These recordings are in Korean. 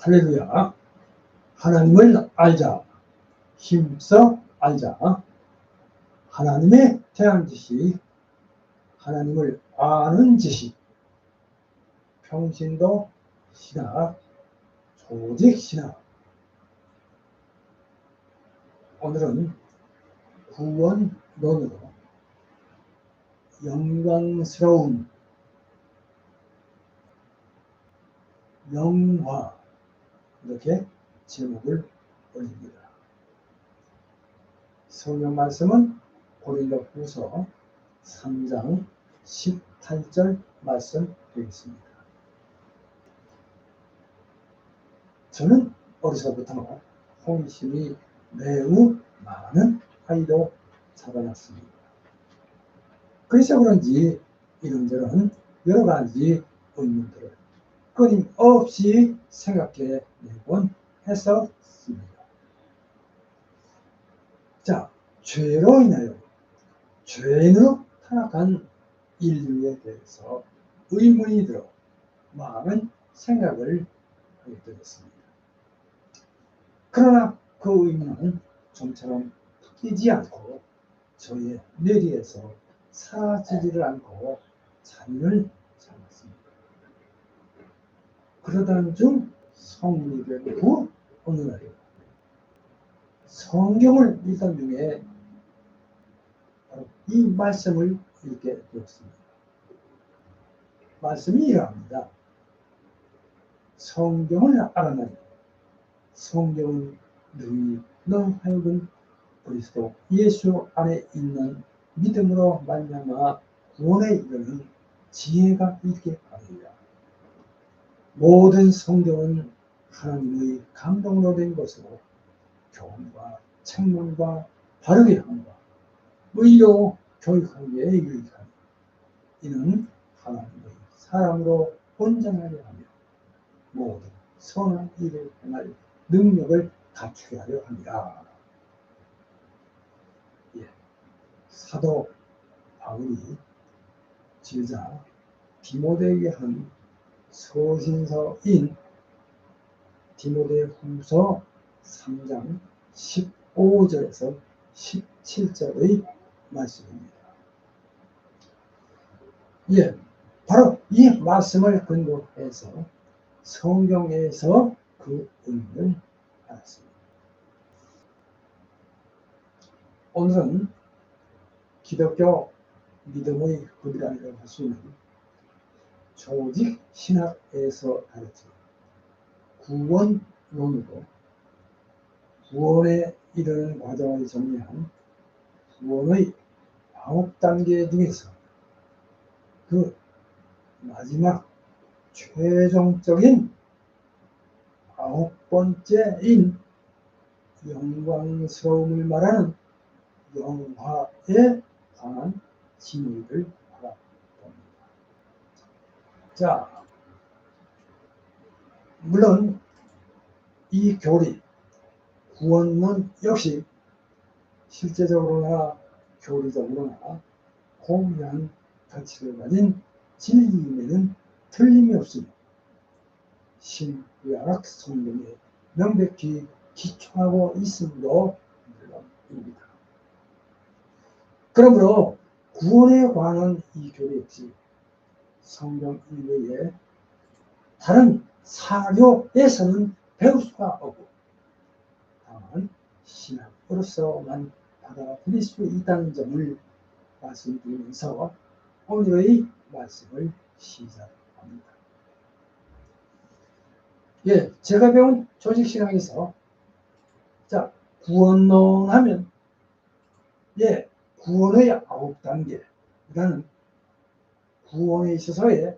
할렐루야. 하나님을 알자. 힘써 알자. 하나님의 대한 지식, 하나님을 아는 지식, 평신도 신학, 조직 신학. 오늘은 구원론으로 영광스러운 영화, 이렇게 제목을 올립니다. 성경 말씀은 고린도후서 3장 18절 말씀 되겠습니다. 저는 어려서부터 호기심이 매우 많은 아이도 잡아놨습니다. 그래서 그런지 이런저런 여러 가지 의문들을 끊임없이 생각해 내곤 했었습니다. 자, 죄로 인하여 죄인으로 타락한 인류에 대해서 의문이 들어 많은 생각을 하게 되었습니다. 그러나 그 의문은 좀처럼 풀리지 않고 저의 뇌리에서 사라지지를 않고 자리를 잡았습니다. 그러던 중 성리된 후 어느 날에 성경을 읽던 중에 이 말씀을 읽게 되었습니다. 말씀이 이러합니다. 성경을 알아내니 성경은 너희 하여금 그리스도 예수 안에 있는 믿음으로 말미암아 구원에 이르는 지혜가 있게 하리라. 모든 성경은 하나님의 감동으로 된 것으로 교훈과 책망과 바르게 함과 의로 교육하기에 유익하니 이는 하나님의 사람으로 본장하려 하며 모든 선한 일을 행할 능력을 갖추게 하려 합니다. 사도 바울이 제자 디모데에게 한 서신서인 디모데후서 3장 15절에서 17절의 말씀입니다. 바로 이 말씀을 근거해서 성경에서 그 의미를 알았습니다. 오늘은 기독교 믿음의 흡이라고 할 수 있는 조직 신학에서 가르치는 구원론으로 구원에 이르는 과정을 정리한 구원의 9단계 중에서 그 마지막 최종적인 9번째인 영광스러움을 말하는 영화에 관한 진리를 알아봅니다. 자, 물론 이 교리, 구원론 역시 실제적으로나 교리적으로나 고유한 가치를 가진 진리임에는 틀림이 없으며 신구약 성경에 명백히 기초하고 있음도 물론입니다. 그러므로 구원에 관한 이 교리 역시 성경 이외에 다른 사료에서는 배울 수가 없고 다만 신학으로서만 받아들일 수 있다는 점을 말씀드리면서 오늘의 말씀을 시작합니다. 제가 배운 조직신학에서 구원론 하면 구원의 9단계라는 구원에 있어서의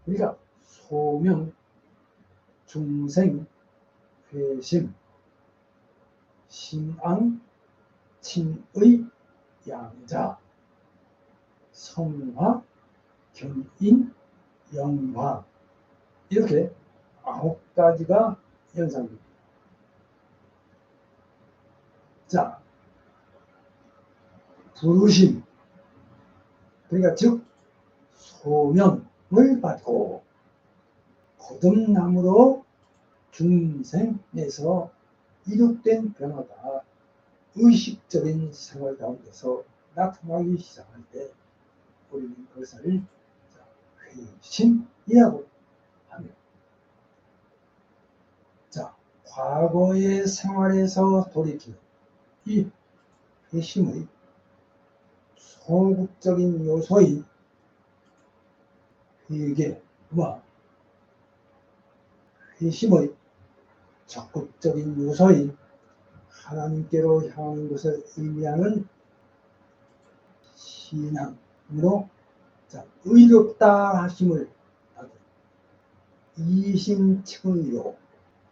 우리가 소명, 중생, 회심, 신앙, 칭의, 양자, 성화, 견인, 영화 이렇게 9가지가 연상됩니다. 부르심, 그러니까 즉 소명을 받고 거듭남으로 중생에서 이룩된 변화가 의식적인 생활 가운데서 나타나기 시작할 때 우리는 그것을 회심이라고 합니다. 자, 과거의 생활에서 돌이키는 이 회심의 소극적인 요소인 회개와 회심의 적극적인 요소인 하나님께로 향하는 것을 의미하는 신앙으로 의롭다 하심을 받은 이심칭의로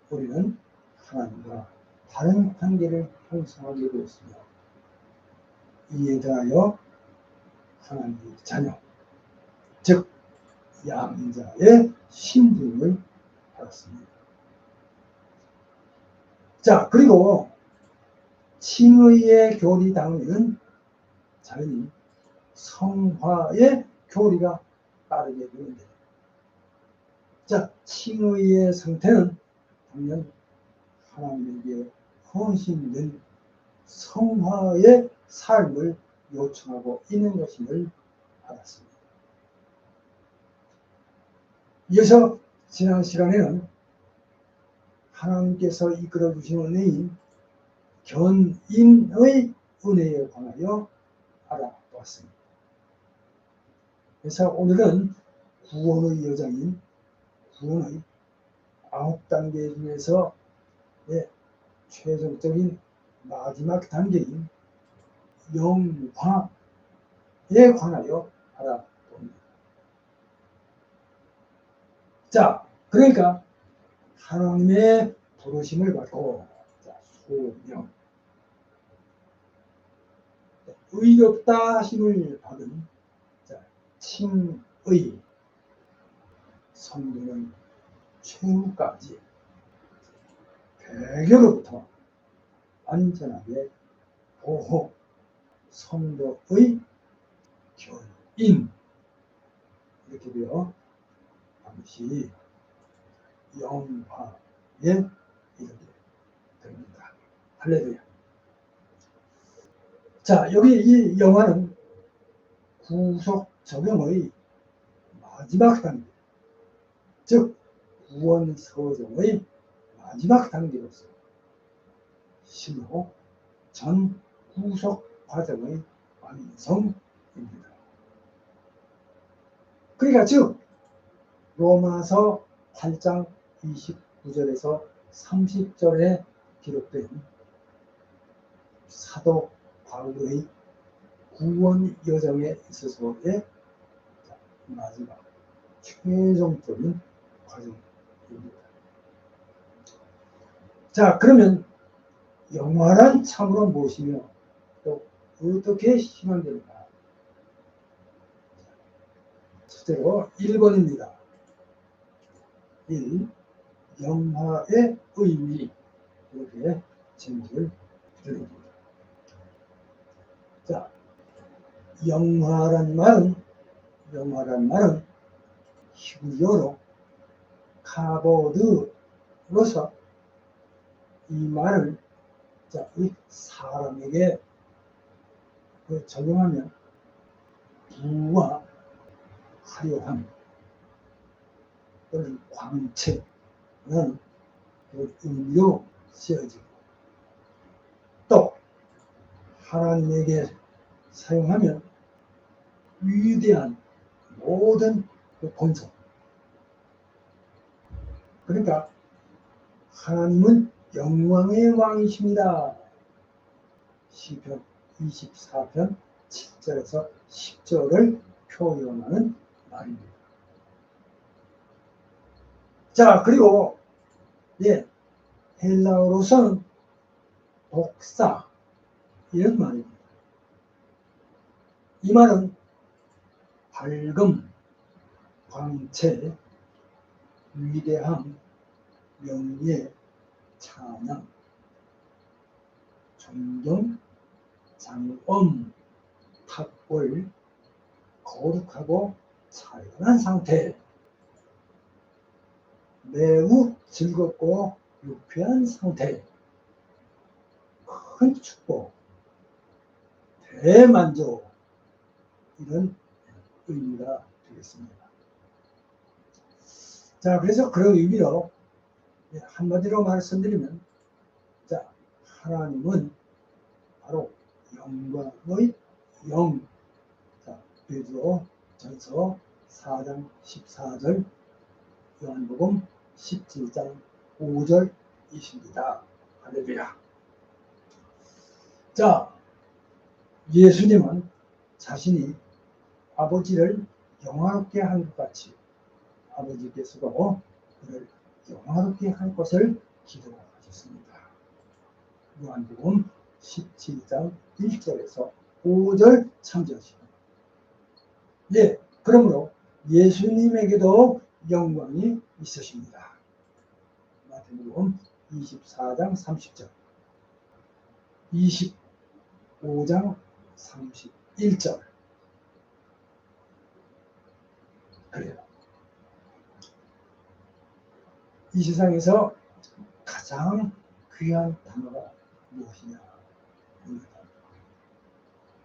우리는 하나님과 다른 관계를 형성하게 되었으며 이에 대하여 하나님의 자녀, 즉 양자의 신분을 받았습니다. 자, 그리고 칭의의 교리 다음에는 자연히 성화의 교리가 따르게 되는데, 자, 칭의의 상태는 당연 하나님에게 헌신된 성화의 삶을 요청하고 있는 것임을 알았습니다. 이어서 지난 시간에는 하나님께서 이끌어 주신 은혜인 견인의 은혜에 관하여 알아보았습니다. 그래서 오늘은 구원의 여정인 구원의 9단계 중에서 최종적인 마지막 단계인 영화에 관하여 알아봅니다. 자, 그러니까 하나님의 부르심을 받고 소명, 의롭다 하심을 받은 칭의, 성도는 최후까지 배교로부터 안전하게 보호, 성도의 견인, 이렇게 되어 반드시 영화에 이르게 됩니다. 할렐루야. 자, 여기 이 영화는 구속 적용의 마지막 단계, 즉 구원 서정의 마지막 단계로서 실로 전 구속 과정의 완성입니다. 그러니까 즉 로마서 8장 29절에서 30절에 기록된 사도 바울의 구원 여정에 있어서의 마지막 최종적인 과정입니다. 자, 그러면 영화란 참으로 무엇이며 또 어떻게 실현됩니까? 첫째로 1번입니다. 1. 영화의 의미, 이렇게 제목을 드립니다. 자, 영화란 말은 히브리어로 카보드로서 이 말을 사람에게 적용하면 부와 화려함 또는 광채는 의미로 쓰여지고, 또 하나님에게 사용하면 위대한 모든 본성, 그러니까 하나님은 영광의 왕이십니다. 시편 24편 7절에서 10절을 표현하는 말입니다. 자, 그리고 헬라어로서는 독사, 이런 말입니다. 이 말은 밝음, 광채, 위대함, 명예, 찬양, 존경, 장엄, 탁월, 거룩하고 찬란한 상태, 매우 즐겁고 유쾌한 상태, 큰 축복, 대만족, 이런 의미가 되겠습니다. 자, 그래서 그런 의미로 한마디로 말씀드리면, 자, 하나님은 바로 영광의 영. 자, 베드로 전서 4장 14절, 요한복음 17장 5절이십니다. 할렐루야. 자, 예수님은 자신이 아버지를 영화롭게 한 것 같이 아버지께서도 그를 영화롭게 할 것을 기도하셨습니다. 요한복음 17장 1절에서 5절 참조하시고, 예, 그러므로 예수님에게도 영광이 있으십니다. 마태복음 24장 30절, 25장 31절. 그래요. 이 세상에서 가장 귀한 단어가 무엇이냐?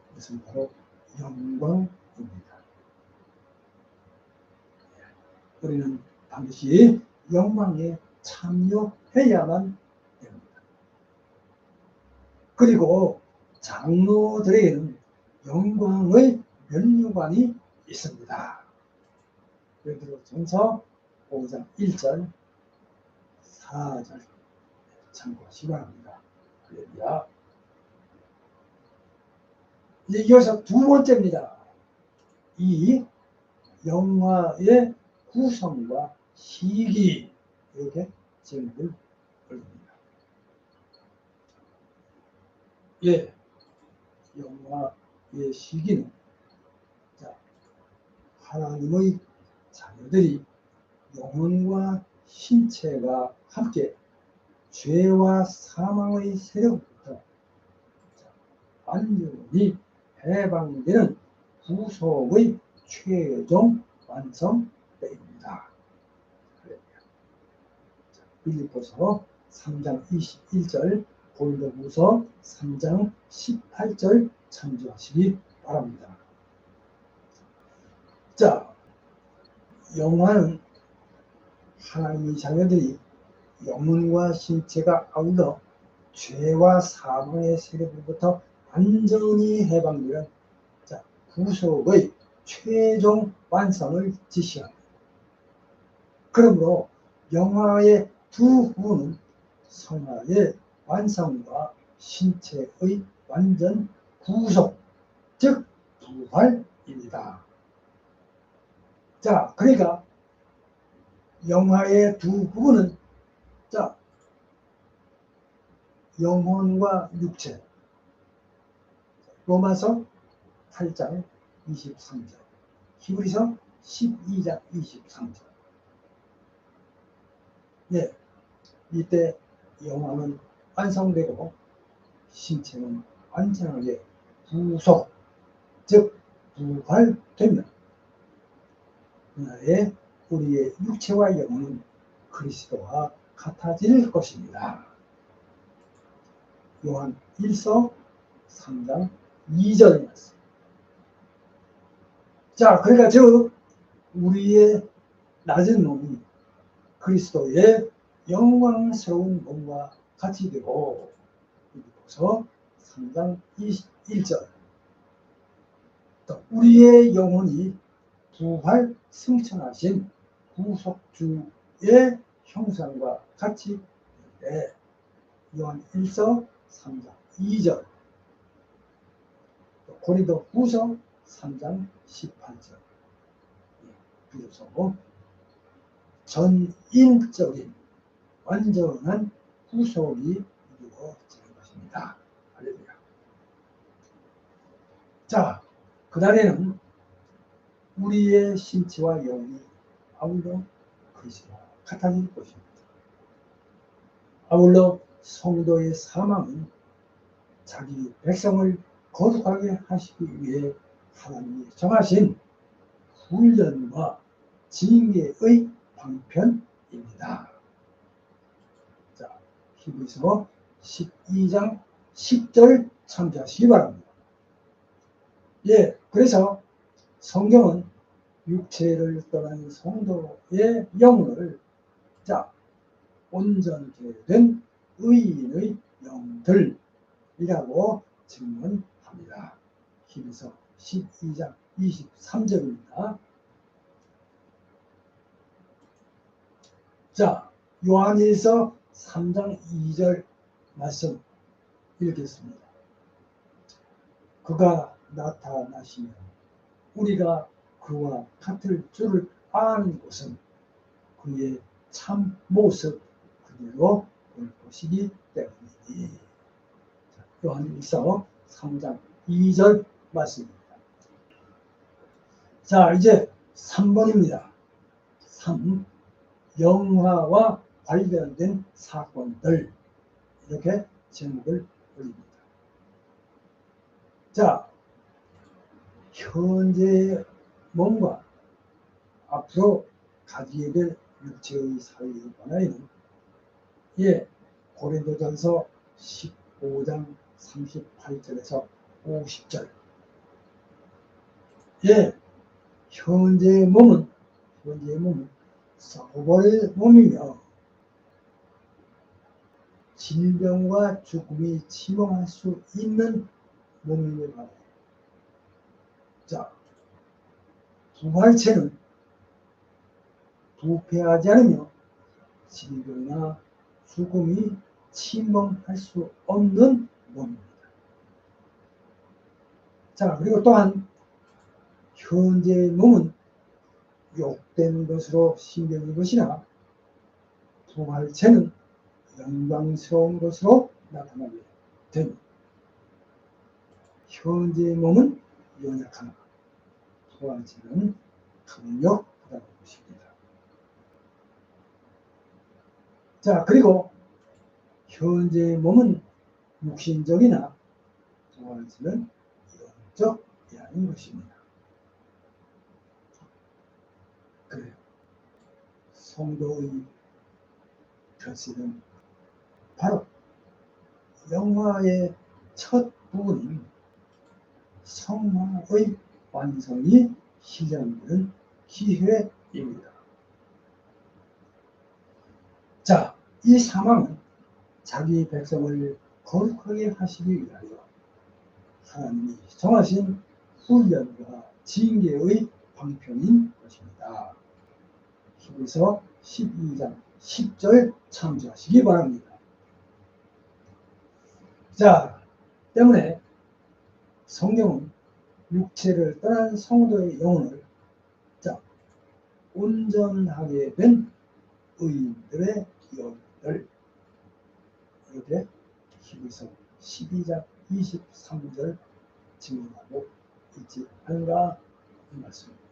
그것은 바로 영광입니다. 우리는 반드시 영광에 참여해야만 됩니다. 그리고 장로들에게는 영광의 면류관이 있습니다. 베드로전서 5장 1절, 4절 참고하시기 바랍니다. 할렐루야. 이제 이어서 두 번째입니다. 이 영화의 구성과 시기, 이렇게 제목을 올립니다. 예, 영화의 시기는, 자, 하나님의 자녀들이 영혼과 신체가 함께 죄와 사망의 세력부터 완전히 해방되는 구속의 최종 완성 때입니다. 빌립보서 3장 21절, 고린도후서 3장 18절 참조하시기 바랍니다. 자, 영화는 하나님의 자녀들이 영혼과 신체가 아울러 죄와 사망의 세력으로부터 완전히 해방되는, 자, 구속의 최종 완성을 지시합니다. 그러므로 영화의 두 부분은 성화의 완성과 신체의 완전 구속, 즉 부활입니다. 자, 그러니까 영화의 두 부분은, 자, 영혼과 육체, 로마서 8장 23절, 히브리서 12장 23절. 네, 이때 영혼은 완성되고 신체는 완전하게 구속, 즉 부활되면 그날에 우리의 육체와 영혼은 그리스도와 같아질 것입니다. 요한 1서 3장 2절 말씀. 자, 그러니까 즉 우리의 낮은 몸이 그리스도의 영광스러운 몸과 같이 되고, 빌립보서 3장 21절, 또 우리의 영혼이 부활 승천하신 구속주의 형상과 같이 되는데, 요한 1서 3장 2절, 고린도후서 3장 18절. 비로소 전인적인 완전한 구속이 이루어지는 것입니다. 할렐루야. 자, 그날에는 우리의 신체와 영이 아울러 그리스도와 같아질 것입니다. 아울러 성도의 사망은 자기 백성을 거룩하게 하시기 위해 하나님이 정하신 훈련과 징계의 방편입니다. 것입니다. 자, 히브리서 12장 10절 참조하시기 바랍니다. 예, 그래서 성경은 육체를 떠난 성도의 영혼을 온전케 된 의인의 영들이라고 증언합니다. 히브리서 12장 23절입니다. 자, 요한일서 3장 2절 말씀 읽겠습니다. 그가 나타나시면 우리가 그와 같을 줄을 아는 것은 그의 참 모습 그대로 볼 것이기 때문이니. 요한일서 3장 2절 말씀입니다. 자, 이제 3번입니다. 3. 영화와 관련된 사건들, 이렇게 제목을 올립니다. 자, 현재의 몸과 앞으로 가지게 될 육체의 사회에 관하여는 고린도전서 15장 38절에서 50절. 현재의 몸은 썩어버릴 몸이며 질병과 죽음이 침범할 수 있는 몸입니다. 자, 부활체는 부패하지 않으며 질병이나 죽음이 침범할 수 없는 몸입니다. 자, 그리고 또한 현재의 몸은 욕된 것으로 신경인 것이나 부활체는 영광스러운 것으로 나타나게 됩니다. 현재의 몸은 연약하나 부활체는 강력하다는 것입니다. 자, 그리고 현재의 몸은 육신적이나 부활체는 영적이라는 것입니다. 그래요. 성도의 결실은 바로 영화의 첫 부분인 성화의 완성이 실현되는 기회입니다. 자, 이 사망은 자기 백성을 거룩하게 하시기 위하여 하나님이 정하신 훈련과 징계의 방편인 것입니다. 히브리서 12장 10절 참조하시기 바랍니다. 자, 때문에 성경은 육체를 떠난 성도의 영혼을 온전하게 된 의인들의 영들, 이렇게 히브리서 12장 23절 증언하고 있지 않은가 이 말씀입니다.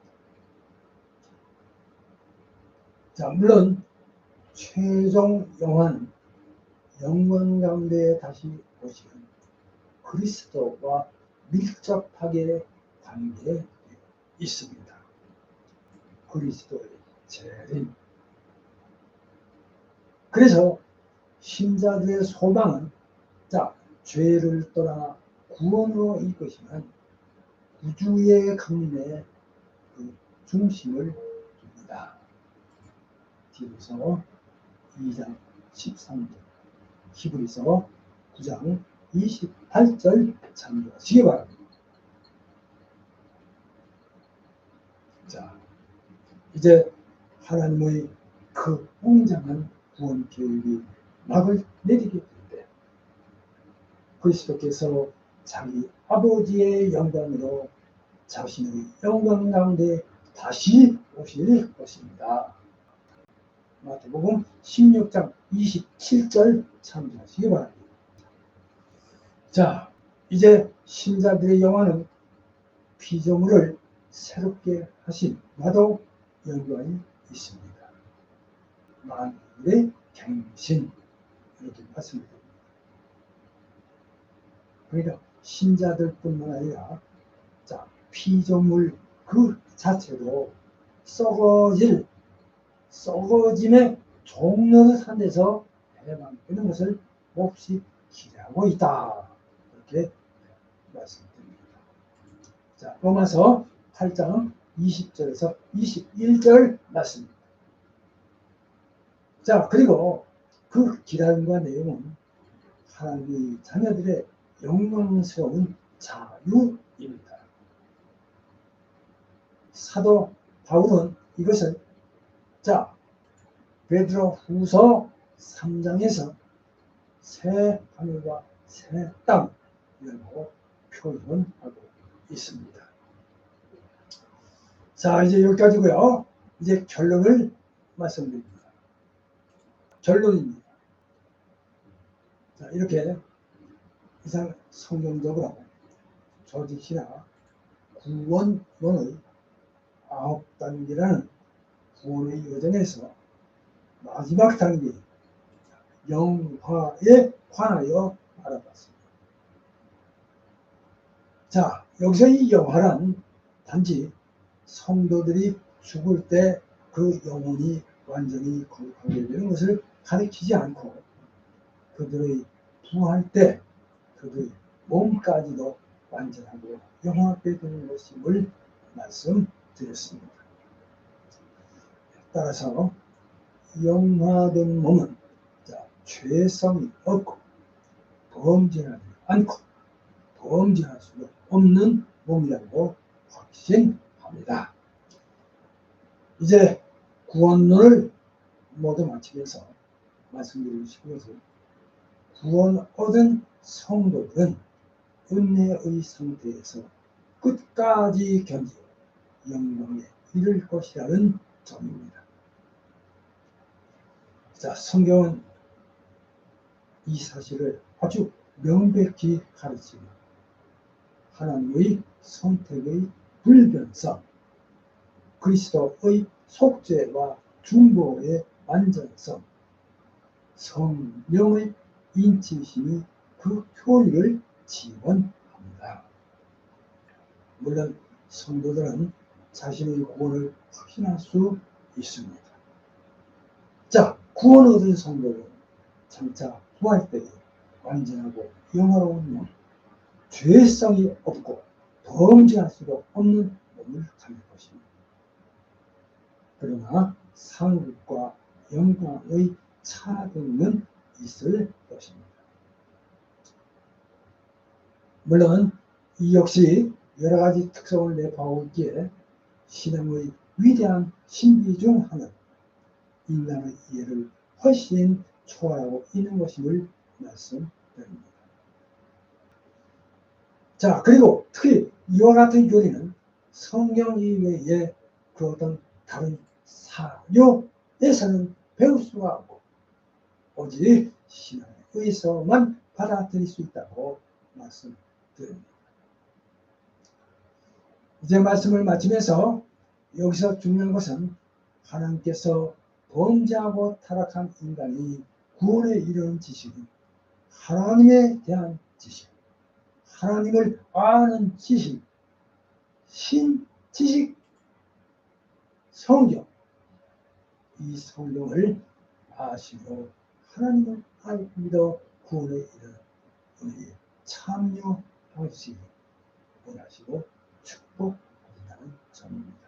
자, 물론 최종 영화는 영광 가운데 다시 오시는 그리스도와 밀접하게 관계되어 있습니다. 그리스도의 재림. 그래서 신자들의 소망은 죄를 떠나 구원으로 일 것이면 구주의 강림에 그 중심을 둡니다. 히브리서 2장 13절, 히브리서 9장 28절 참조하시기 바랍니다. 자, 이제 하나님의 그 웅장한 구원 계획이 막을 내리게 될 때 그리스도께서 자기 아버지의 영광으로 자신의 영광 가운데 다시 오실 것입니다. 마태복음 16장 27절 참조하시기 바랍니다. 자, 이제 신자들의 영화는 피조물을 새롭게 하신 나도 연관이 있습니다. 만물의 갱신, 이렇게 말씀드립니다. 그러니까 신자들뿐만 아니라 피조물 그 자체도 썩어짐에 종로릇한 데서 해방되는 것을 몹시 기대하고 있다. 이렇게 말씀드립니다. 자, 로마서 8장 20절에서 21절 말씀입니다. 자, 그리고 그 기다림과 내용은 하나님의 자녀들의 영광스러운 자유입니다. 사도 바울은 이것을 베드로후서 3장에서 새 하늘과 새 땅이라고 표현하고 있습니다. 자, 이제 여기까지고요. 이제 결론을 말씀드립니다. 결론입니다. 자, 이렇게 이상 성경적으로 조직신화 구원론의 9단계라는 구원의 여정에서 마지막 단계 영화에 관하여 알아봤습니다. 자, 여기서 이 영화란 단지 성도들이 죽을 때 그 영혼이 완전히 거룩하게 되는 것을 가리키지 않고 그들의 부활 때 그들의 몸까지도 완전하고 영화롭게 되는 것임을 말씀드렸습니다. 따라서 영화된 몸은 죄성이 없고 범죄하지 않고 범죄할 수도 없는 몸이라고 확신합니다. 이제 구원론을 모두 마치면서 말씀드리고 싶은 것은 구원 얻은 성도들은 은혜의 상태에서 끝까지 견디어 영광에 이를 것이라는 점입니다. 자, 성경은 이 사실을 아주 명백히 가르칩니다. 하나님의 선택의 불변성, 그리스도의 속죄와 중보의 완전성, 성령의 인치심이 그 효율을 지원합니다. 물론 성도들은 자신의 구원을 확신할 수 있습니다. 자, 구원 얻은 성도는 장차 부활 때에 완전하고 영화로운 몸, 죄성이 없고 범죄할 수도 없는 몸을 가질 것입니다. 그러나 상급과 영광의 차등은 있을 것입니다. 물론 이 역시 여러 가지 특성을 내포하고 있기에 신앙의 위대한 신비 중 하나는 인간의 이해를 훨씬 초월하고 있는 것임을 말씀드립니다. 자, 그리고 특히 이와 같은 교리는 성경 이외에 그 어떤 다른 사료에서는 배울 수가 없고 오직 신앙에 의해서만 받아들일 수 있다고 말씀드립니다. 이제 말씀을 마치면서 여기서 중요한 것은 하나님께서 범죄하고 타락한 인간이 구원에 이르는 지식은 하나님에 대한 지식, 하나님을 아는 지식, 신지식, 성경, 이 성경을 아시고 하나님을 알고 믿어 구원에 이르는 은혜에 참여하시기 원하시고 축복한다는 점입니다.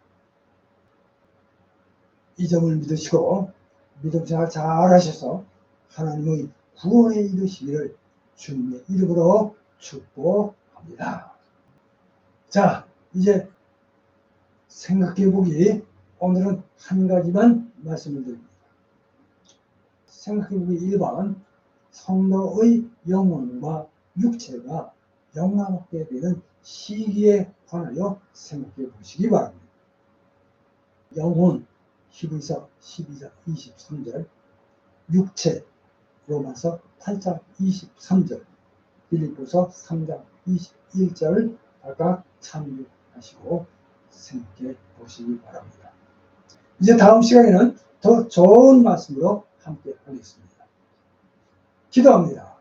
이 점을 믿으시고 믿음 생활 잘 하셔서 하나님의 구원에 이르시기를 주님의 이름으로 축복합니다. 자, 이제 생각해보기, 오늘은 한 가지만 말씀을 드립니다. 생각해보기 1번, 성도의 영혼과 육체가 영화롭게 되는 시기에 관하여 생각해 보시기 바랍니다. 영혼, 히브리서 12장 23절, 육체, 로마서 8장 23절, 빌립보서 3장 21절 각각 참고하시고 생각해 보시기 바랍니다. 이제 다음 시간에는 더 좋은 말씀으로 함께 하겠습니다. 기도합니다.